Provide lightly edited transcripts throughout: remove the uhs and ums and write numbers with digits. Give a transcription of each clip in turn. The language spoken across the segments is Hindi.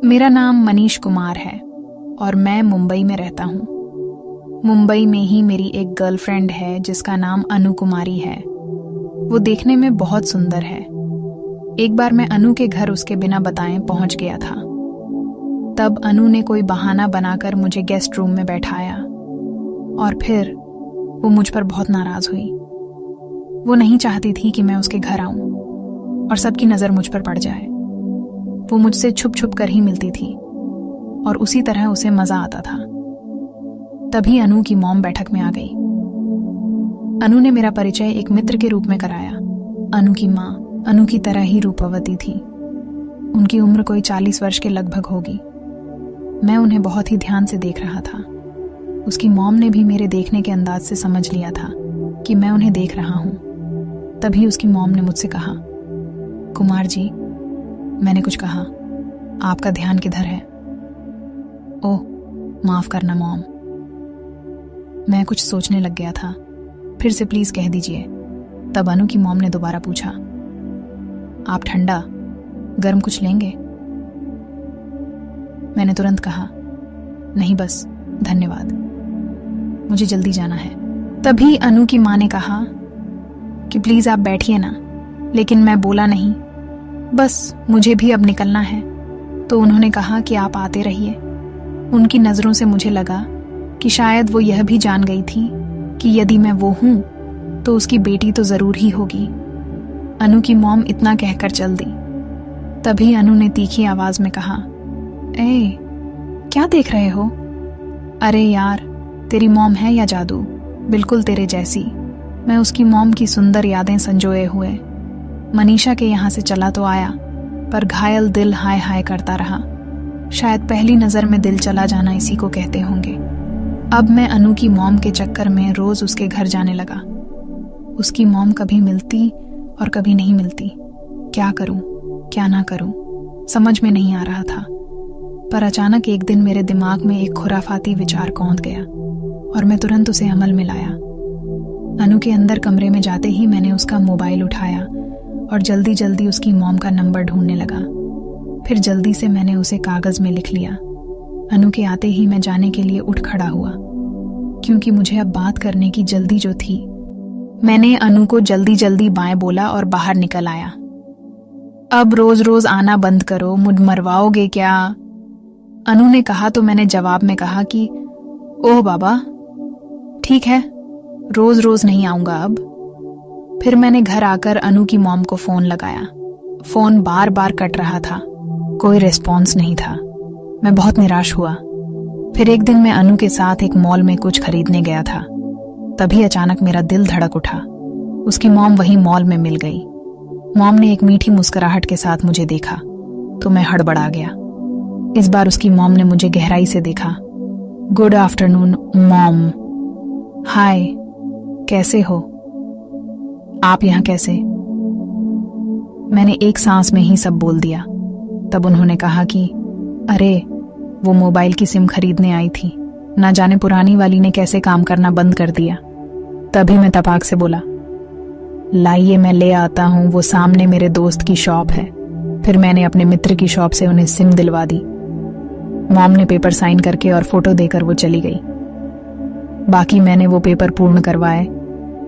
मेरा नाम मनीष कुमार है और मैं मुंबई में रहता हूँ। मुंबई में ही मेरी एक गर्लफ्रेंड है जिसका नाम अनु कुमारी है। वो देखने में बहुत सुंदर है। एक बार मैं अनु के घर उसके बिना बताए पहुंच गया था। तब अनु ने कोई बहाना बनाकर मुझे गेस्ट रूम में बैठाया और फिर वो मुझ पर बहुत नाराज हुई। वो नहीं चाहती थी कि मैं उसके घर आऊं और सबकी नजर मुझ पर पड़ जाए। वो मुझसे छुप छुप कर ही मिलती थी और उसी तरह उसे मजा आता था। तभी अनु की मॉम बैठक में आ गई। अनु ने मेरा परिचय एक मित्र के रूप में कराया। अनु की माँ अनु की तरह ही रूपवती थी। उनकी उम्र कोई 40 वर्ष के लगभग होगी। मैं उन्हें बहुत ही ध्यान से देख रहा था। उसकी मॉम ने भी मेरे देखने के अंदाज से समझ लिया था कि मैं उन्हें देख रहा हूं। तभी उसकी मॉम ने मुझसे कहा, कुमार जी। मैंने कुछ कहा, आपका ध्यान किधर है? ओह, माफ करना मॉम। मैं कुछ सोचने लग गया था। फिर से प्लीज कह दीजिए। तब अनु की मॉम ने दोबारा पूछा, आप ठंडा गर्म कुछ लेंगे? मैंने तुरंत कहा, नहीं बस धन्यवाद, मुझे जल्दी जाना है। तभी अनु की माँ ने कहा कि प्लीज आप बैठिए ना। लेकिन मैं बोला नहीं, बस मुझे भी अब निकलना है। तो उन्होंने कहा कि आप आते रहिए। उनकी नजरों से मुझे लगा कि शायद वो यह भी जान गई थी कि यदि मैं वो हूं तो उसकी बेटी तो जरूर ही होगी। अनु की मॉम इतना कहकर चल दी। तभी अनु ने तीखी आवाज में कहा, ए, क्या देख रहे हो? अरे यार, तेरी मॉम है या जादू, बिल्कुल तेरे जैसी। मैं उसकी मॉम की सुंदर यादें संजोए हुए मनीषा के यहाँ से चला तो आया, पर घायल दिल हाय हाय करता रहा। शायद पहली नजर में दिल चला जाना इसी को कहते होंगे। अब मैं अनु की मॉम के चक्कर में रोज उसके घर जाने लगा। उसकी मॉम कभी मिलती और कभी नहीं मिलती। क्या करूं, क्या ना करूं, समझ में नहीं आ रहा था। पर अचानक एक दिन मेरे दिमाग में एक खुराफाती विचार कौंध गया और मैं तुरंत उसे अमल में लाया। अनु के अंदर कमरे में जाते ही मैंने उसका मोबाइल उठाया और जल्दी जल्दी उसकी मॉम का नंबर ढूंढने लगा। फिर जल्दी से मैंने उसे कागज में लिख लिया। अनु के आते ही मैं जाने के लिए उठ खड़ा हुआ, क्योंकि मुझे अब बात करने की जल्दी जो थी। मैंने अनु को जल्दी जल्दी बाएं बोला और बाहर निकल आया। अब रोज रोज आना बंद करो, मुझ मरवाओगे क्या? अनु ने कहा तो मैंने जवाब में कहा कि ओह बाबा, ठीक है, रोज रोज नहीं आऊंगा अब। फिर मैंने घर आकर अनु की मॉम को फोन लगाया। फोन बार बार कट रहा था, कोई रिस्पॉन्स नहीं था। मैं बहुत निराश हुआ। फिर एक दिन मैं अनु के साथ एक मॉल में कुछ खरीदने गया था। तभी अचानक मेरा दिल धड़क उठा। उसकी मॉम वहीं मॉल में मिल गई। मॉम ने एक मीठी मुस्कुराहट के साथ मुझे देखा तो मैं हड़बड़ा गया। इस बार उसकी मॉम ने मुझे गहराई से देखा। Good afternoon mom. हाय, कैसे हो? आप यहाँ कैसे? मैंने एक सांस में ही सब बोल दिया। तब उन्होंने कहा कि अरे, वो मोबाइल की सिम खरीदने आई थी, ना जाने पुरानी वाली ने कैसे काम करना बंद कर दिया। तभी मैं तपाक से बोला, लाइए मैं ले आता हूं, वो सामने मेरे दोस्त की शॉप है। फिर मैंने अपने मित्र की शॉप से उन्हें सिम दिलवा दी। मॉम ने पेपर साइन करके और फोटो देकर वो चली गई। बाकी मैंने वो पेपर पूर्ण करवाए।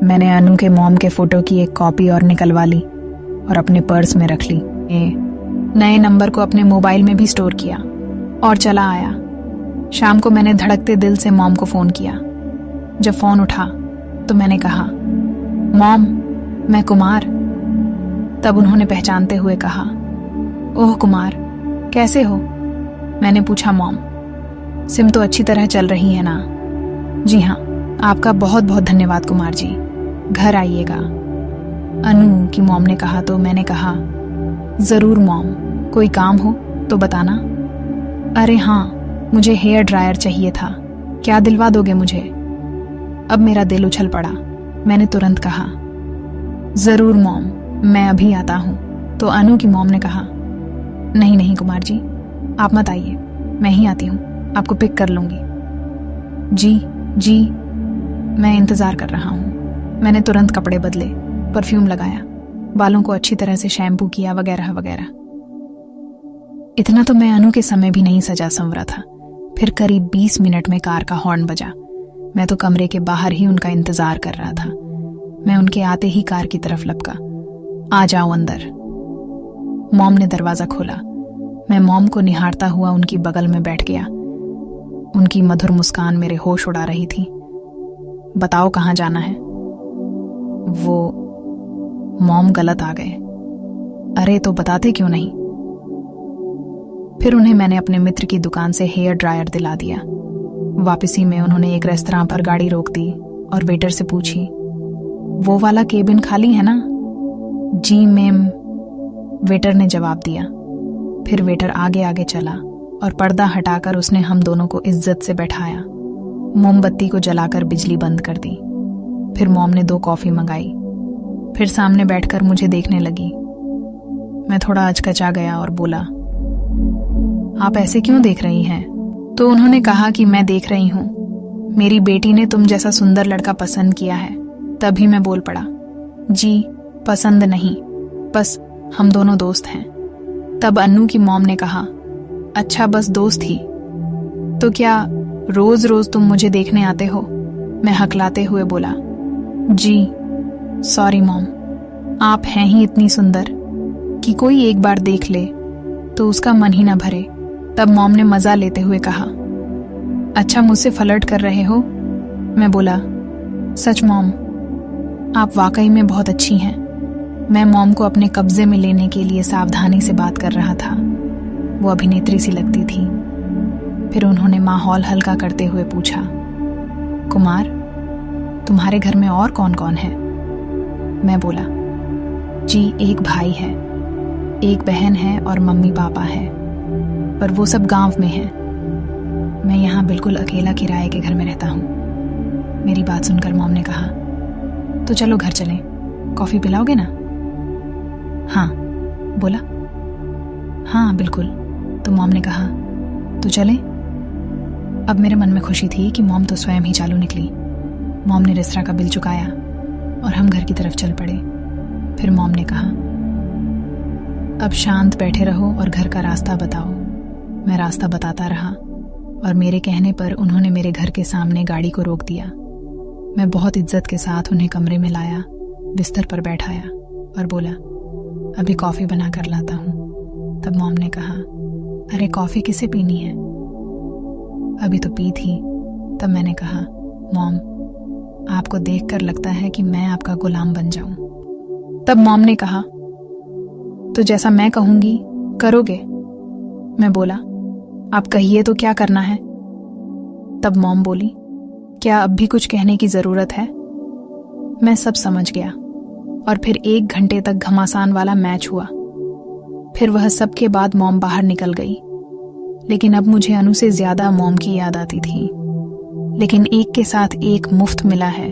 मैंने अनु के मॉम के फोटो की एक कॉपी और निकलवा ली और अपने पर्स में रख ली। नए नंबर को अपने मोबाइल में भी स्टोर किया और चला आया। शाम को मैंने धड़कते दिल से मॉम को फोन किया। जब फोन उठा तो मैंने कहा, मॉम, मैं कुमार। तब उन्होंने पहचानते हुए कहा, ओह कुमार, कैसे हो? मैंने पूछा, मॉम, सिम तो अच्छी तरह चल रही है ना? जी हाँ, आपका बहुत बहुत धन्यवाद कुमार जी, घर आइएगा। अनु की मॉम ने कहा तो मैंने कहा, जरूर मॉम, कोई काम हो तो बताना। अरे हाँ, मुझे हेयर ड्रायर चाहिए था, क्या दिलवा दोगे मुझे? अब मेरा दिल उछल पड़ा। मैंने तुरंत कहा, जरूर मॉम, मैं अभी आता हूं। तो अनु की मॉम ने कहा, नहीं नहीं कुमार जी, आप मत आइए, मैं ही आती हूं, आपको पिक कर लूंगी। जी जी, मैं इंतजार कर रहा हूं। मैंने तुरंत कपड़े बदले, परफ्यूम लगाया, बालों को अच्छी तरह से शैम्पू किया वगैरह वगैरह। इतना तो मैं अनु के समय भी नहीं सजा संवरा था। फिर करीब 20 मिनट में कार का हॉर्न बजा। मैं तो कमरे के बाहर ही उनका इंतजार कर रहा था। मैं उनके आते ही कार की तरफ लपका। आ जाओ अंदर। मॉम ने दरवाजा खोला। मैं मॉम को निहारता हुआ उनकी बगल में बैठ गया। उनकी मधुर मुस्कान मेरे होश उड़ा रही थी। बताओ कहाँ जाना है? वो मॉम गलत आ गए। अरे तो बताते क्यों नहीं? फिर उन्हें मैंने अपने मित्र की दुकान से हेयर ड्रायर दिला दिया। वापसी में उन्होंने एक रेस्तरां पर गाड़ी रोक दी और वेटर से पूछी, वो वाला केबिन खाली है ना? जी मैम, वेटर ने जवाब दिया। फिर वेटर आगे आगे चला और पर्दा हटाकर उसने हम दोनों को इज्जत से बैठाया। मोमबत्ती को जलाकर बिजली बंद कर दी। फिर मॉम ने 2 कॉफी मंगाई। फिर सामने बैठकर मुझे देखने लगी। मैं थोड़ा अचकचा गया और बोला, आप ऐसे क्यों देख रही हैं? तो उन्होंने कहा कि मैं देख रही हूं, मेरी बेटी ने तुम जैसा सुंदर लड़का पसंद किया है। तभी मैं बोल पड़ा, जी पसंद नहीं, बस हम दोनों दोस्त हैं। तब अन्नू की मॉम ने कहा, अच्छा बस दोस्त ही? तो क्या रोज रोज तुम मुझे देखने आते हो? मैं हकलाते हुए बोला, जी सॉरी मॉम, आप हैं ही इतनी सुंदर कि कोई एक बार देख ले तो उसका मन ही ना भरे। तब मॉम ने मजा लेते हुए कहा, अच्छा मुझसे फ्लर्ट कर रहे हो? मैं बोला, सच मॉम, आप वाकई में बहुत अच्छी हैं। मैं मॉम को अपने कब्जे में लेने के लिए सावधानी से बात कर रहा था। वो अभिनेत्री सी लगती थी। फिर उन्होंने माहौल हल्का करते हुए पूछा, कुमार, तुम्हारे घर में और कौन कौन है? मैं बोला, जी एक भाई है, एक बहन है और मम्मी पापा है, पर वो सब गांव में हैं। मैं यहाँ बिल्कुल अकेला किराए के घर में रहता हूँ। मेरी बात सुनकर मॉम ने कहा, तो चलो घर चलें, कॉफी पिलाओगे ना? हाँ बोला, हाँ बिल्कुल। तो मॉम ने कहा, तो चलें? अब मेरे मन में खुशी थी कि मॉम तो स्वयं ही चालू निकली। मॉम ने रेस्तरां का बिल चुकाया और हम घर की तरफ चल पड़े। फिर मॉम ने कहा, अब शांत बैठे रहो और घर का रास्ता बताओ। मैं रास्ता बताता रहा और मेरे कहने पर उन्होंने मेरे घर के सामने गाड़ी को रोक दिया। मैं बहुत इज्जत के साथ उन्हें कमरे में लाया, बिस्तर पर बैठाया और बोला, अभी कॉफी बना कर लाता हूँ। तब मॉम ने कहा, अरे कॉफी किसे पीनी है? अभी तो पी थी। तब मैंने कहा, मॉम, आपको देखकर लगता है कि मैं आपका गुलाम बन जाऊं। तब मॉम ने कहा, तो जैसा मैं कहूंगी करोगे? मैं बोला, आप कहिए तो क्या करना है? तब मॉम बोली, क्या अब भी कुछ कहने की जरूरत है? मैं सब समझ गया और फिर 1 घंटे तक घमासान वाला मैच हुआ। फिर वह सब के बाद मॉम बाहर निकल गई। लेकिन अब मुझे अनु से ज्यादा मॉम की याद आती थी। लेकिन एक के साथ एक मुफ्त मिला है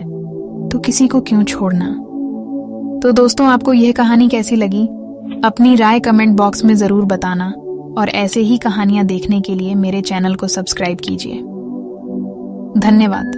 तो किसी को क्यों छोड़ना। तो दोस्तों, आपको यह कहानी कैसी लगी? अपनी राय कमेंट बॉक्स में जरूर बताना और ऐसे ही कहानियां देखने के लिए मेरे चैनल को सब्सक्राइब कीजिए। धन्यवाद।